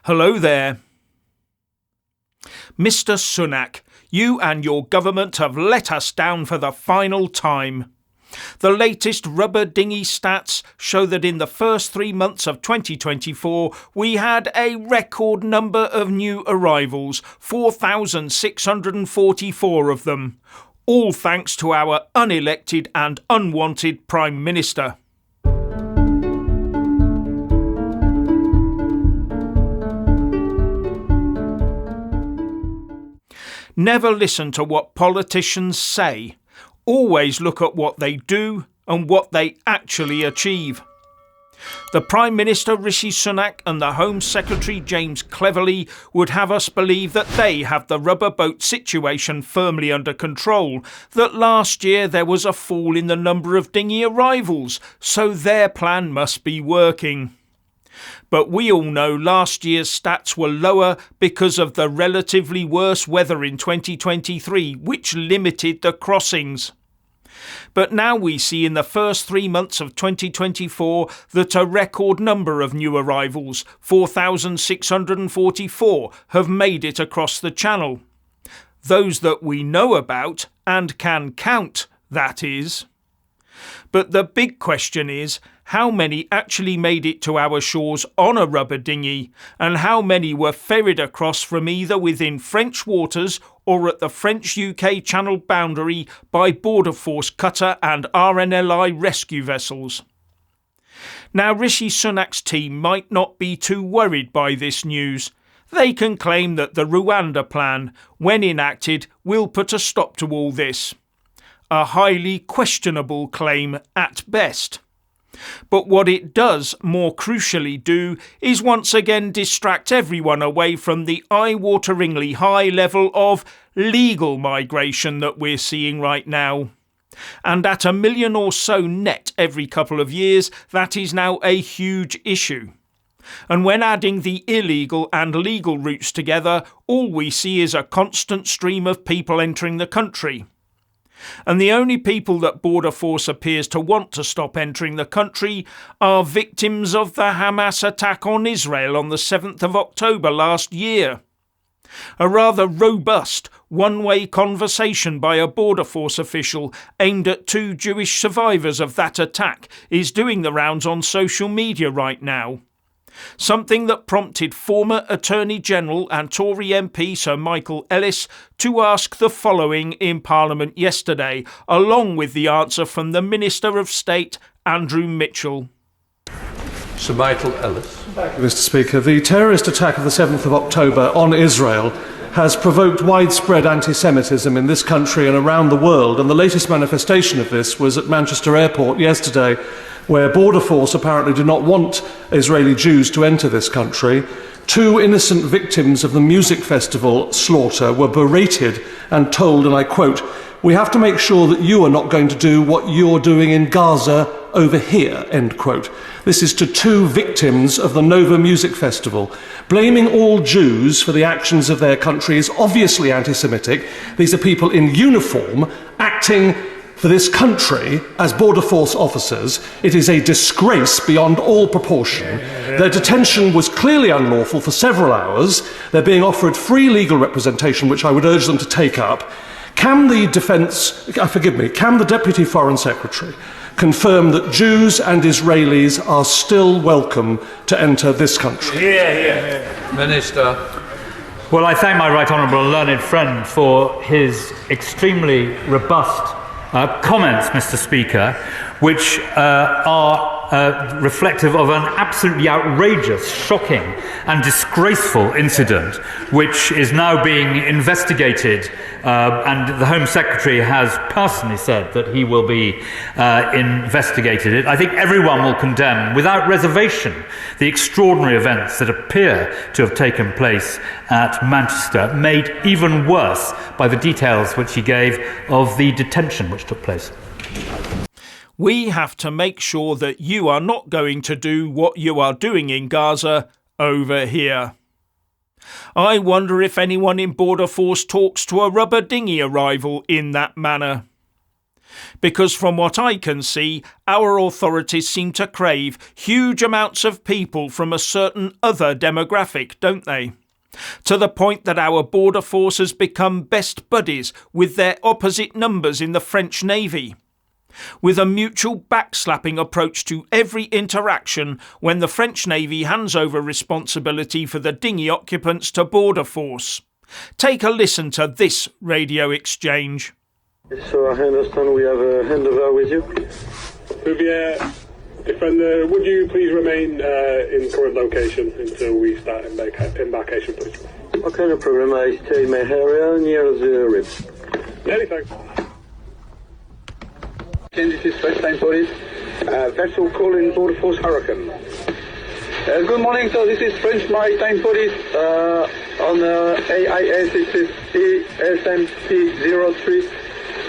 Hello there. Mr. Sunak, you and your government have let us down for the final time. The latest rubber dinghy stats show that in the first 3 months of 2024 we had a record number of new arrivals, 4,644 of them, all thanks to our unelected and unwanted Prime Minister. Never listen to what politicians say. Always look at what they do and what they actually achieve. The Prime Minister Rishi Sunak and the Home Secretary James Cleverly would have us believe that they have the rubber boat situation firmly under control, that last year there was a fall in the number of dinghy arrivals, so their plan must be working. But we all know last year's stats were lower because of the relatively worse weather in 2023, which limited the crossings. But now we see in the first 3 months of 2024 that a record number of new arrivals, 4,644, have made it across the Channel. Those that we know about and can count, that is. But the big question is, how many actually made it to our shores on a rubber dinghy, and how many were ferried across from either within French waters or at the French-UK Channel boundary by Border Force cutter and RNLI rescue vessels? Now, Rishi Sunak's team might not be too worried by this news. They can claim that the Rwanda plan, when enacted, will put a stop to all this. A highly questionable claim at best. But what it does more crucially do is once again distract everyone away from the eye-wateringly high level of legal migration that we're seeing right now. And at 1 million or so net every couple of years, that is now a huge issue. And when adding the illegal and legal routes together, all we see is a constant stream of people entering the country. And the only people that Border Force appears to want to stop entering the country are victims of the Hamas attack on Israel on the 7th of October last year. A rather robust one-way conversation by a Border Force official aimed at 2 Jewish survivors of that attack is doing the rounds on social media right now. Something that prompted former Attorney General and Tory MP Sir Michael Ellis to ask the following in Parliament yesterday, along with the answer from the Minister of State, Andrew Mitchell. Sir Michael Ellis. Thank you, Mr. Speaker. The terrorist attack of the 7th of October on Israel has provoked widespread anti-Semitism in this country and around the world, and the latest manifestation of this was at Manchester Airport yesterday, where Border Force apparently do not want Israeli Jews to enter this country. 2 innocent victims of the music festival slaughter were berated and told, and I quote, "We have to make sure that you are not going to do what you're doing in Gaza over here," end quote. This is to 2 victims of the Nova Music Festival. Blaming all Jews for the actions of their country is obviously anti-Semitic. These are people in uniform acting for this country as Border Force officers. It is a disgrace beyond all proportion. Their detention was clearly unlawful for several hours. They're being offered free legal representation, which I would urge them to take up. Can the Deputy Foreign Secretary confirm that Jews and Israelis are still welcome to enter this country? Minister. Well, I thank my right honourable and learned friend for his extremely robust comments, Mr. Speaker, which are reflective of an absolutely outrageous, shocking and disgraceful incident which is now being investigated, and the Home Secretary has personally said that he will be investigated it. I think everyone will condemn without reservation the extraordinary events that appear to have taken place at Manchester, made even worse by the details which he gave of the detention which took place. We have to make sure that you are not going to do what you are doing in Gaza over here. I wonder if anyone in Border Force talks to a rubber dinghy arrival in that manner. Because from what I can see, our authorities seem to crave huge amounts of people from a certain other demographic, don't they? To the point that our border force has become best buddies with their opposite numbers in the French Navy, with a mutual backslapping approach to every interaction when the French Navy hands over responsibility for the dinghy occupants to border force. Take a listen to this radio exchange. So I understand we have a handover with you. Defender, would you please remain in current location until we start embarkation, please? Okay, no problem. I stay in my area near the ribs. Many thanks. This is French Time Police. Vessel calling Border Force Hurricane. Good morning, sir. This is French Maritime Police on AIS. It is ESMP-03.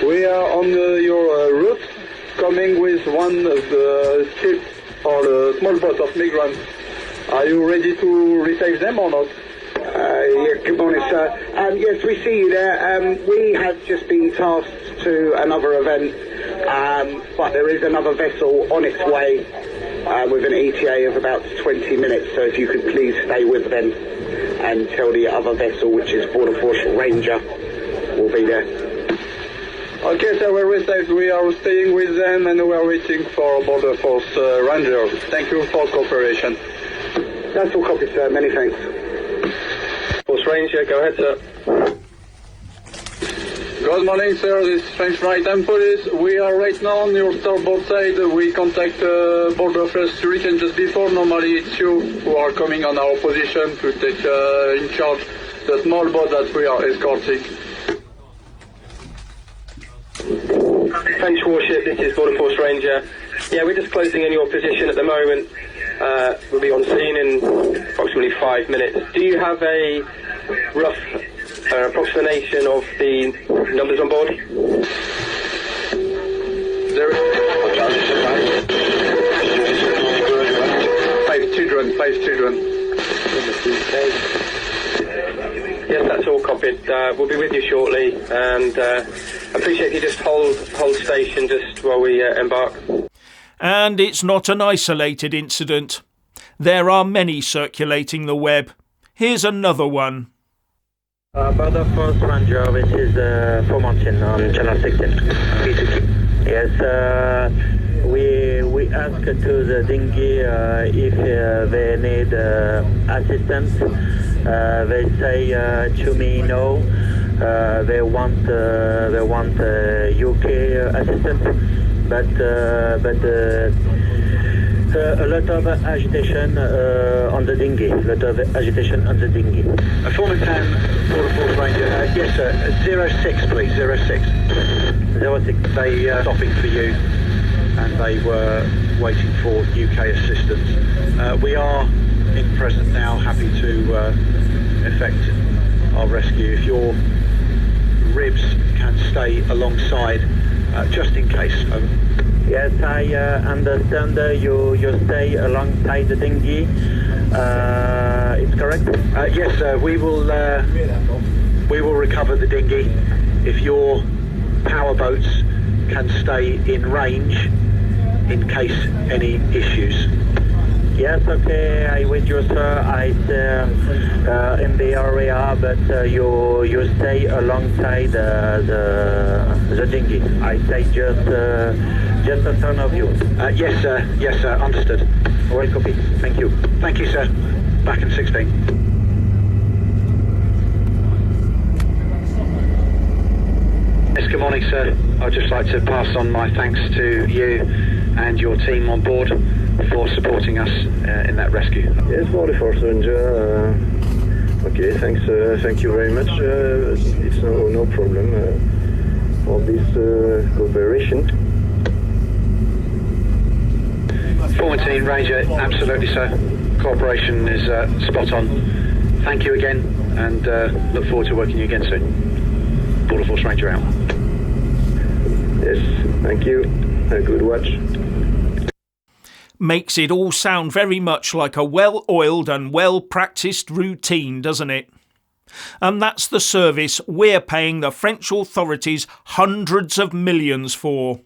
We are on your route, coming with one of the ships or the small boat of migrants. Are you ready to receive them or not? Yes, good morning, sir. Yes, we see you there. We have just been tasked to another event, but there is another vessel on its way with an ETA of about 20 minutes. So if you could please stay with them and tell the other vessel, which is Border Force Ranger, will be there. Okay, sir, we're received. We are staying with them and we are waiting for Border Force Ranger. Thank you for cooperation. That's all copied, sir. Many thanks. Force Ranger, go ahead, sir. Good morning, sir. This is French Maritime Police. We are right now on your starboard side. We contact Border Force Hurricane just before. Normally it's you who are coming on our position to take in charge the small boat that we are escorting. French warship, this is Border Force Ranger. Yeah, we're just closing in your position at the moment. We'll be on scene in approximately 5 minutes. Do you have a rough approximation of the numbers on board? There is 5 children. Yes, that's all copied. We'll be with you shortly, and appreciate you just hold station just while we embark. And it's not an isolated incident. There are many circulating the web. Here's another one. Border Force Ranger, this is Foremountain on Channel 16. Yes, we asked to the dinghy if they need assistance. They say to me no. They want UK assistance, but a lot of agitation on the dinghy. Forming Town, Border Force Ranger. Yes, sir. 06, please. 06. 06. They stopping for you, and they were waiting for UK assistance. We are in present now, happy to effect our rescue. If your ribs can stay alongside, just in case. Yes, I understand you stay alongside the dinghy. It's correct? Yes, sir. We will recover the dinghy if your powerboats can stay in range in case any issues. Yes, okay, I with you, sir. I in the area, but you stay alongside the dinghy. I say just in front of you. Yes, sir. Yes, sir. Understood. Well, copy. Thank you. Thank you, sir. Back in 16. Yes, good morning, sir. I'd just like to pass on my thanks to you and your team on board for supporting us in that rescue. Yes, Border Force Ranger. Okay, thanks. Thank you very much. It's no problem for this cooperation. 14 Ranger, absolutely, sir. Cooperation is spot on. Thank you again, and look forward to working with you again soon. Border Force Ranger out. Yes, thank you. A good watch. Makes it all sound very much like a well-oiled and well-practiced routine, doesn't it? And that's the service we're paying the French authorities hundreds of millions for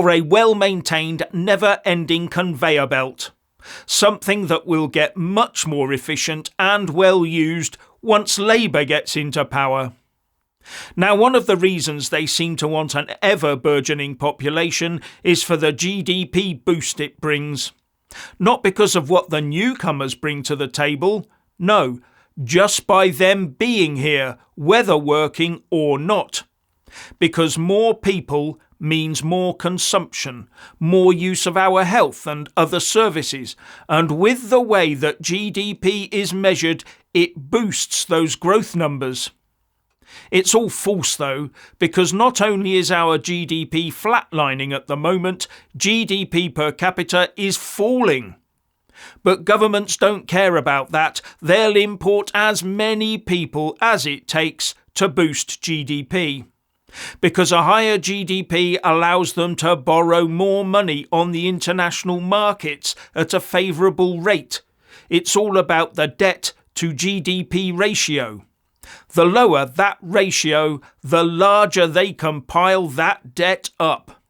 a well-maintained, never-ending conveyor belt. Something that will get much more efficient and well used once Labour gets into power. Now, one of the reasons they seem to want an ever-burgeoning population is for the GDP boost it brings. Not because of what the newcomers bring to the table, no, just by them being here, whether working or not. Because more people means more consumption, more use of our health and other services, and with the way that GDP is measured, it boosts those growth numbers. It's all false though, because not only is our GDP flatlining at the moment, GDP per capita is falling. But governments don't care about that. They'll import as many people as it takes to boost GDP. Because a higher GDP allows them to borrow more money on the international markets at a favourable rate. It's all about the debt to GDP ratio. The lower that ratio, the larger they can pile that debt up.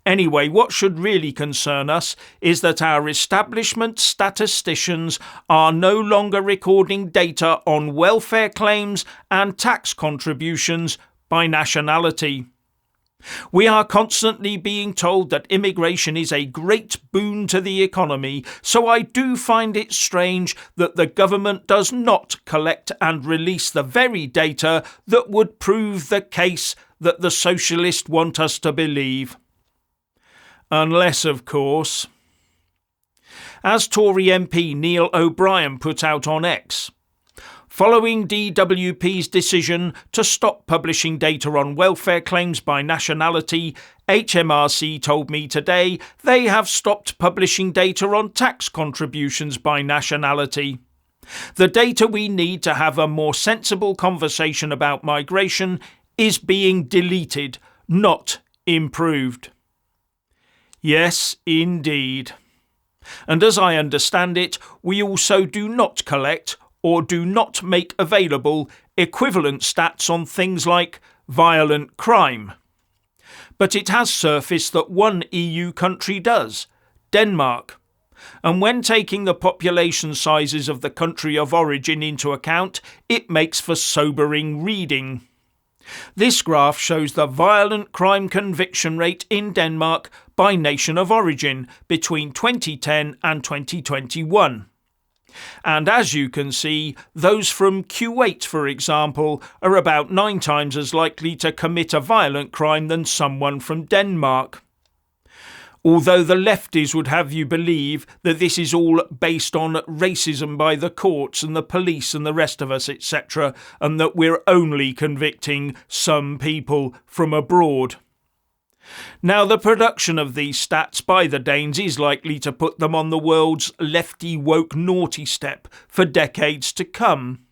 Anyway, what should really concern us is that our establishment statisticians are no longer recording data on welfare claims and tax contributions by nationality. We are constantly being told that immigration is a great boon to the economy, so I do find it strange that the government does not collect and release the very data that would prove the case that the socialists want us to believe. Unless, of course, as Tory MP Neil O'Brien put out on X, following DWP's decision to stop publishing data on welfare claims by nationality, HMRC told me today they have stopped publishing data on tax contributions by nationality. The data we need to have a more sensible conversation about migration is being deleted, not improved. Yes, indeed. And as I understand it, we also do not collect or do not make available equivalent stats on things like violent crime. But it has surfaced that one EU country does, Denmark. And when taking the population sizes of the country of origin into account, it makes for sobering reading. This graph shows the violent crime conviction rate in Denmark by nation of origin between 2010 and 2021. And as you can see, those from Kuwait, for example, are about 9 times as likely to commit a violent crime than someone from Denmark. Although the lefties would have you believe that this is all based on racism by the courts and the police and the rest of us, etc., and that we're only convicting some people from abroad. Now, the production of these stats by the Danes is likely to put them on the world's lefty woke naughty step for decades to come.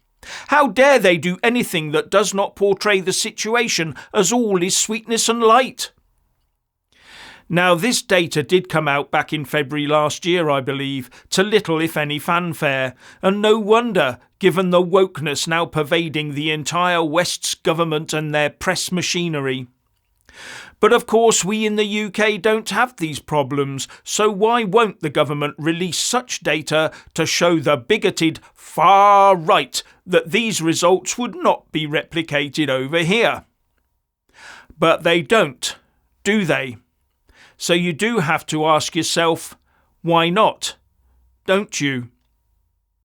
How dare they do anything that does not portray the situation as all is sweetness and light? Now, this data did come out back in February last year, I believe, to little if any fanfare, and no wonder, given the wokeness now pervading the entire West's government and their press machinery. But of course we in the UK don't have these problems, so why won't the government release such data to show the bigoted far right that these results would not be replicated over here? But they don't, do they? So you do have to ask yourself, why not? Don't you?